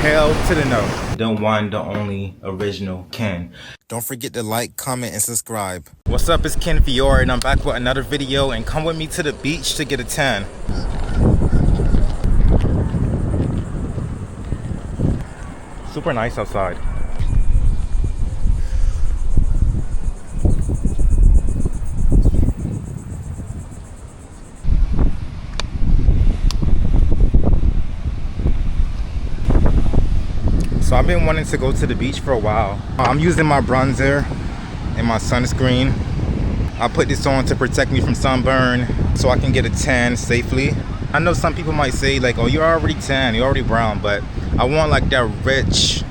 hell to the no. The one, the only, original Ken. Don't forget to like, comment, and subscribe. What's up, it's Ken Fiore, and I'm back with another video, and come with me to the beach to get a tan. Super nice outside. So I've been wanting to go to the beach for a while. I'm using my bronzer and my sunscreen. I put this on to protect me from sunburn so I can get a tan safely. I know some people might say like, oh, you're already tan, you're already brown, but I want like that rich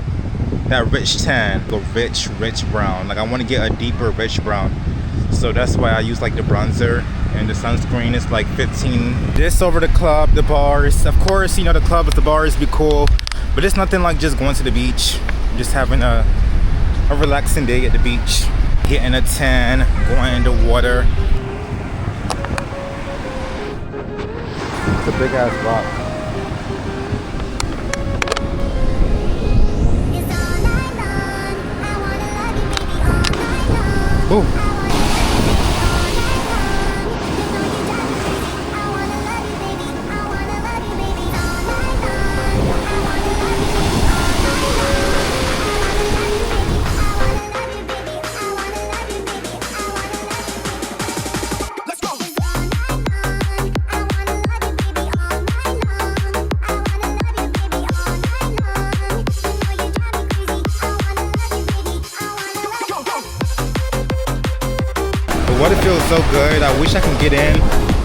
tan, a rich brown. Like I want to get a deeper rich brown. So that's why I use like the bronzer, and the sunscreen is like 15. This over the club, the bars. Of course, you know, the clubs, the bars be cool, but it's nothing like just going to the beach, just having a relaxing day at the beach, getting a tan, going in the water. It's a big ass rock. Ooh. The water feels so good. I wish I can get in.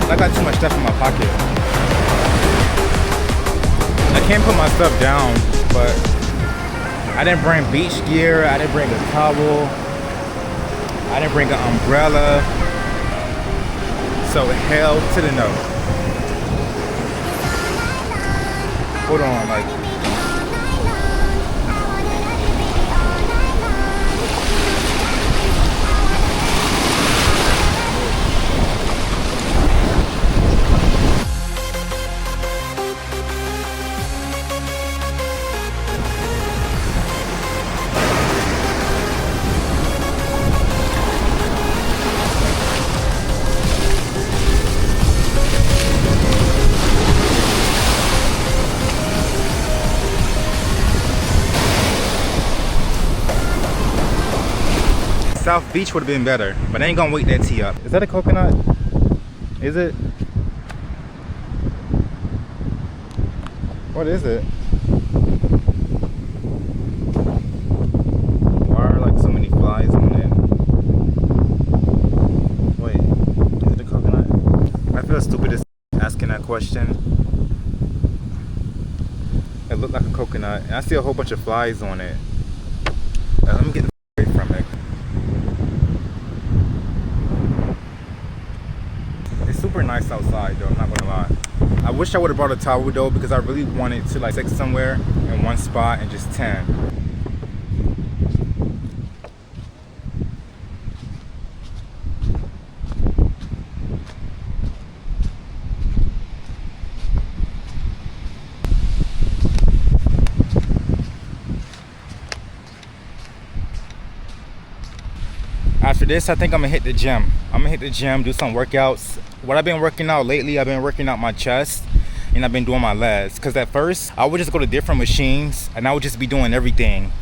I got too much stuff in my pocket. I can't put my stuff down, but I didn't bring beach gear. I didn't bring a towel. I didn't bring an umbrella. So hell to the no. Hold on, like. South Beach would have been better, but I ain't gonna wait that tea up. Is that a coconut? Is it? What is it? Why are like so many flies on it? Wait, is it a coconut? I feel stupid as asking that question. It looked like a coconut, and I see a whole bunch of flies on it. Let me get away from it. Super nice outside though, I'm not gonna lie. I wish I would have brought a towel though, because I really wanted to like stick somewhere in one spot and just tan. After this, I think I'm gonna hit the gym. I'm gonna hit the gym, do some workouts. What I've been working out lately, I've been working out my chest and I've been doing my legs. Because at first, I would just go to different machines and I would just be doing everything.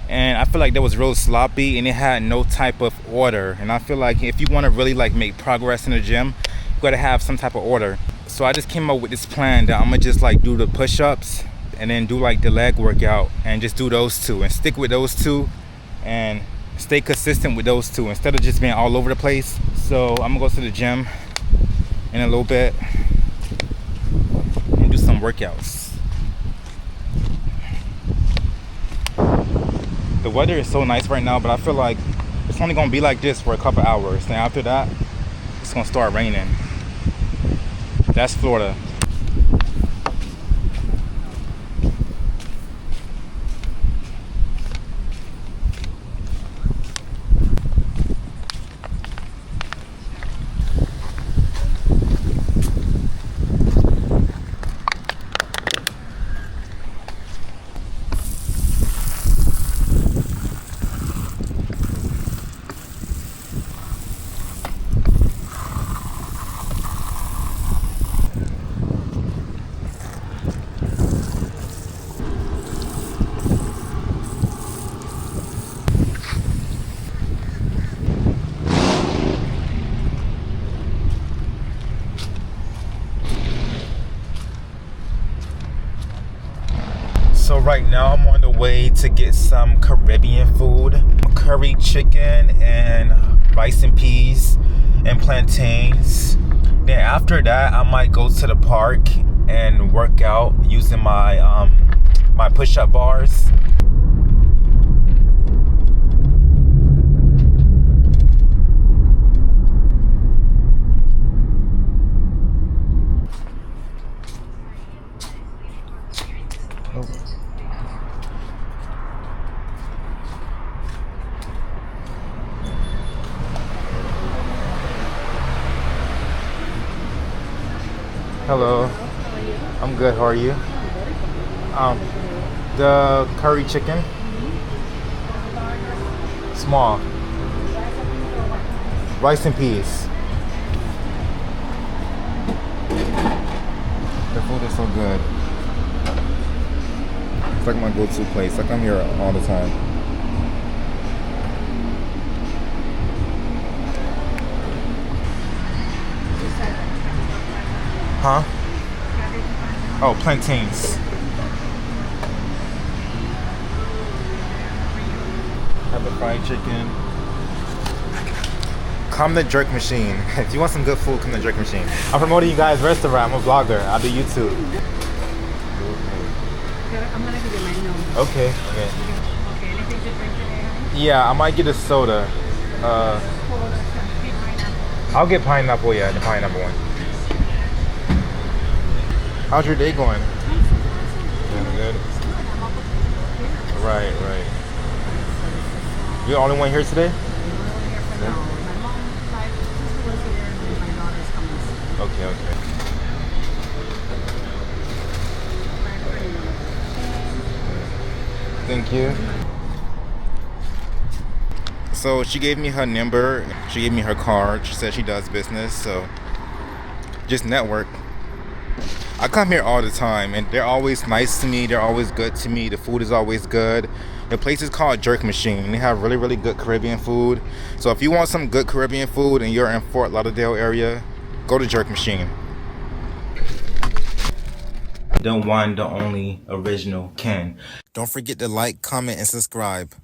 And I feel like that was real sloppy and it had no type of order. And I feel like if you want to really like make progress in the gym, you gotta have some type of order. So I just came up with this plan that I'm gonna just like do the push-ups and then do like the leg workout and just do those two and stick with those two and stay consistent with those two instead of just being all over the place. So I'm gonna go to the gym in a little bit and do some workouts. The weather is so nice right now, but I feel like it's only gonna be like this for a couple hours, and after that it's gonna start raining. That's Florida. So right now I'm on the way to get some Caribbean food. Curry chicken and rice and peas and plantains. Then after that I might go to the park and work out using my my push-up bars. Hello. How are you? I'm good. How are you? I'm very good. The curry chicken, small. Rice and peas. The food is so good. It's like my go-to place. I come here all the time. Huh? Oh, plantains. Have a fried chicken. Come to Jerk Machine. If you want some good food, come to Jerk Machine. I'm promoting you guys' restaurant. I'm a vlogger. I do YouTube. I'm gonna give you my number. Okay. Okay, anything to drink today? Yeah, I might get a soda. I'll get pineapple, yeah, the pineapple one. How's your day going? Doing good? Right. You're the only one here today? Okay. Thank you. So she gave me her number. She gave me her card. She said she does business, so just network. I come here all the time and they're always nice to me. They're always good to me. The food is always good. The place is called Jerk Machine. They have really good Caribbean food. So if you want some good Caribbean food and you're in Fort Lauderdale area, go to Jerk Machine. The one, the only, original Ken. Don't forget to like, comment, and subscribe.